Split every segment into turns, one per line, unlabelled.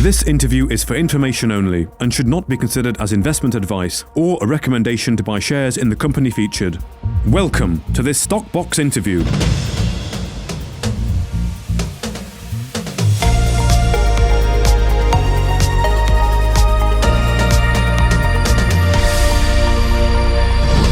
This interview is for information only and should not be considered as investment advice or a recommendation to buy shares in the company featured. Welcome to this Stock Box interview.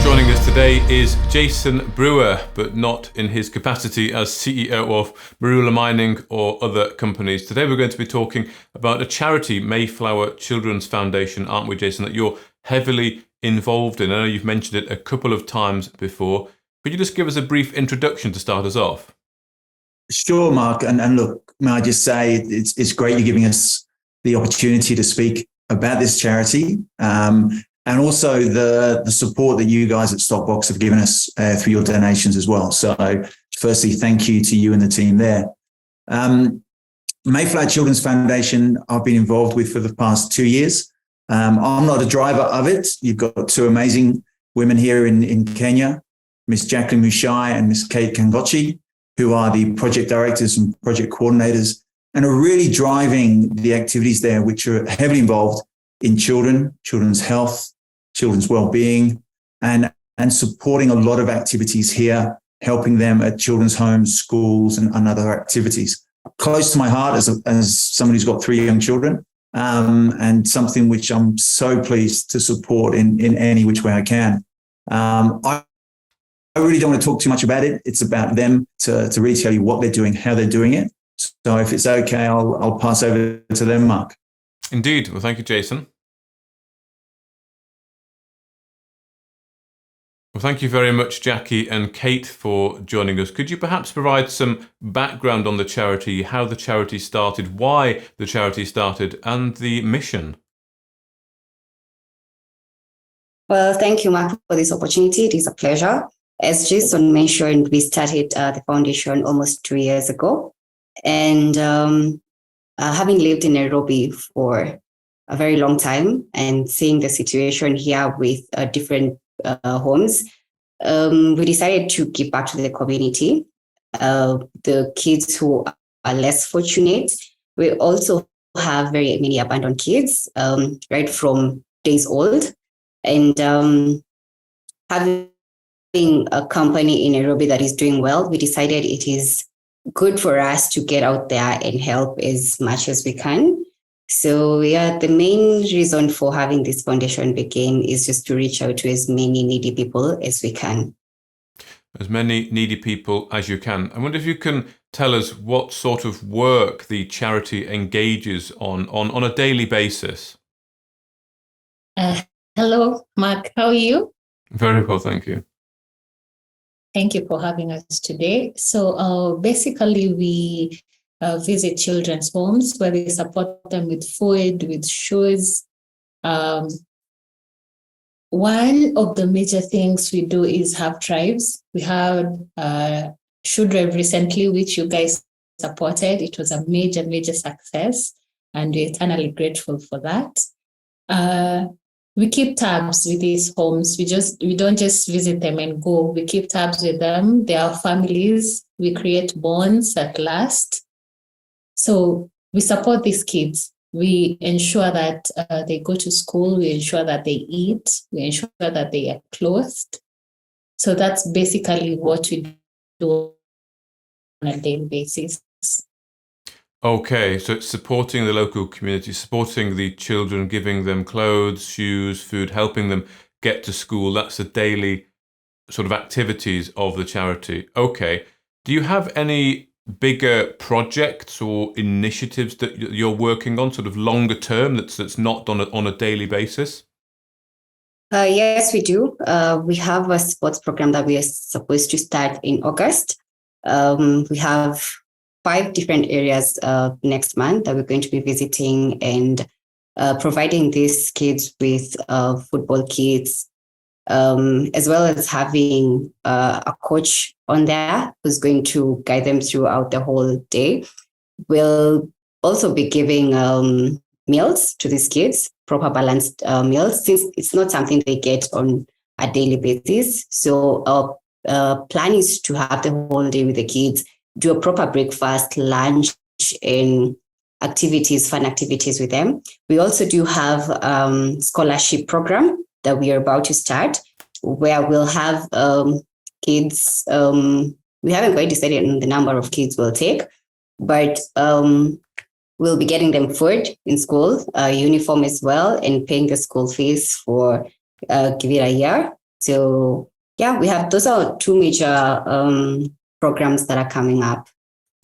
Joining us today is Jason Brewer, but not in his capacity as CEO of Marula Mining or other companies. Today we're going to be talking about a charity, Mayflower Children's Foundation, aren't we, Jason, that you're heavily involved in? I know you've mentioned it a couple of times before. Could you just give us a brief introduction to start us off?
Sure, Mark. And look, may I just say it's great you're giving us the opportunity to speak about this charity. And also the support that you guys at Stockbox have given us through your donations as well. So firstly, thank you to you and the team there. Mayflower Children's Foundation, I've been involved with for the past 2 years. I'm not a driver of it. You've got two amazing women here in Kenya, Miss Jacqueline Mushai and Miss Kate Kangochi, who are the project directors and project coordinators and are really driving the activities there, which are heavily involved in children's health, children's well-being, and supporting a lot of activities here, helping them at children's homes, schools, and other activities. Close to my heart as somebody who's got 3 young children, and something which I'm so pleased to support in any which way I can. I really don't want to talk too much about it. It's about them to really tell you what they're doing, how they're doing it. So if it's okay, I'll pass over to them, Mark.
Indeed. Well, thank you, Jason. Well, thank you very much, Jackie and Kate, for joining us. Could you perhaps provide some background on the charity, how the charity started, why the charity started, and the mission?
Well, thank you, Mark, for this opportunity. It is a pleasure. As Jason mentioned, we started the foundation almost 2 years ago. And having lived in Nairobi for a very long time and seeing the situation here with different homes, we decided to give back to the community. The kids who are less fortunate. We also have very many abandoned kids, right from days old. And having a company in Nairobi that is doing well, we decided it is good for us to get out there and help as much as we can. So the main reason for having this foundation begin is just to reach out to as many needy people as we can.
As many needy people as you can. I wonder if you can tell us what sort of work the charity engages on a daily basis.
Hello, Mark. How are you?
Very well, thank you.
Thank you for having us today. So basically, we visit children's homes where we support them with food, with shoes. One of the major things we do is have drives. We had shoe drive recently, which you guys supported. It was a major success, and we're eternally grateful for that. We keep tabs with these homes. We don't just visit them and go. We keep tabs with them. They are families. We create bonds that last. So we support these kids. We ensure that they go to school. We ensure that they eat. We ensure that they are clothed. So that's basically what we do on a daily basis.
Okay, so it's supporting the local community, supporting the children, giving them clothes, shoes, food, helping them get to school. That's the daily sort of activities of the charity. Okay. Do you have any bigger projects or initiatives that you're working on, sort of longer term, that's not done on a daily basis?
Yes, we do. We have a sports program that we are supposed to start in August. We have 5 different areas next month that we're going to be visiting and providing these kids with football kits, as well as having a coach on there who's going to guide them throughout the whole day. We'll also be giving meals to these kids, proper balanced meals, since it's not something they get on a daily basis. So our plan is to have the whole day with the kids, do a proper breakfast, lunch, and activities, fun activities with them. We also do have scholarship program that we are about to start, where we'll have kids. We haven't quite decided on the number of kids we'll take, but we'll be getting them food in school, uniform as well, and paying the school fees for give it a year. So yeah, we have those are two major programs that are coming up.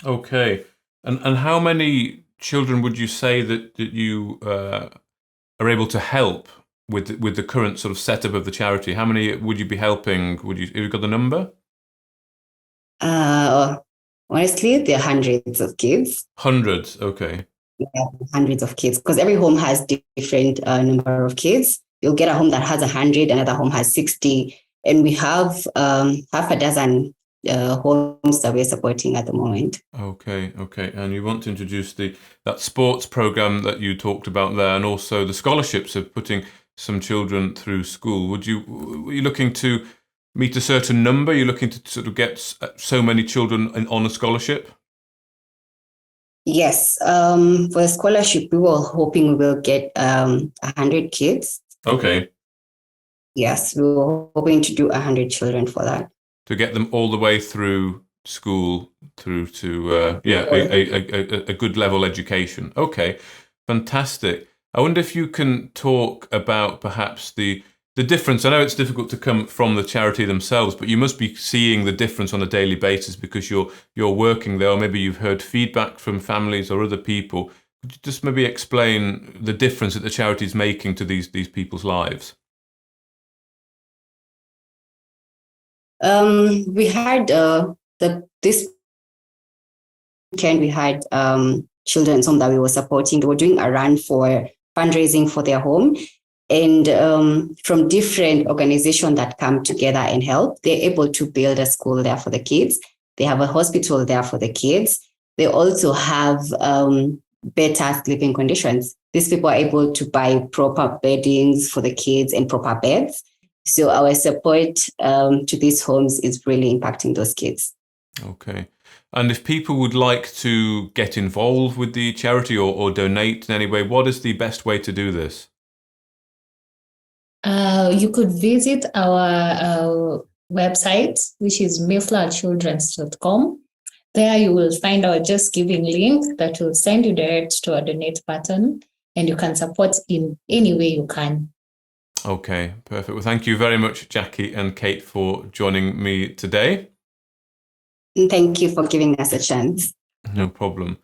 Okay, and how many children would you say that you are able to help with the current sort of setup of the charity? How many would you be helping? Have you got the number?
Honestly, there are hundreds of kids.
Hundreds, okay.
Yeah, hundreds of kids, because every home has different number of kids. You'll get a home that has 100, another home has 60, and we have half a dozen homes that we're supporting at the moment.
Okay. And you want to introduce that sports program that you talked about there, and also the scholarships of putting some children through school. Were you looking to meet a certain number? You're looking to sort of get so many children on a scholarship?
Yes. For a scholarship, we were hoping we will get 100 kids.
Okay.
Yes, we were hoping to do 100 children for that.
To get them all the way through school, through to a good level education. Okay, fantastic. I wonder if you can talk about perhaps the difference. I know it's difficult to come from the charity themselves, but you must be seeing the difference on a daily basis because you're working there, or maybe you've heard feedback from families or other people. Could you just maybe explain the difference that the charity is making to these people's lives?
We had this weekend, we had children's home that we were supporting. They were doing a run for fundraising for their home. And from different organizations that come together and help, they're able to build a school there for the kids. They have a hospital there for the kids. They also have better sleeping conditions. These people are able to buy proper beddings for the kids and proper beds. So our support to these homes is really impacting those kids.
Okay. And if people would like to get involved with the charity or donate in any way, what is the best way to do this?
You could visit our website, which is mayflowerchildrens.com. There you will find our Just Giving link that will send you direct to a donate button, and you can support in any way you can.
Okay, perfect. Well, thank you very much, Jackie and Kate, for joining me today.
And thank you for giving us a chance.
No problem.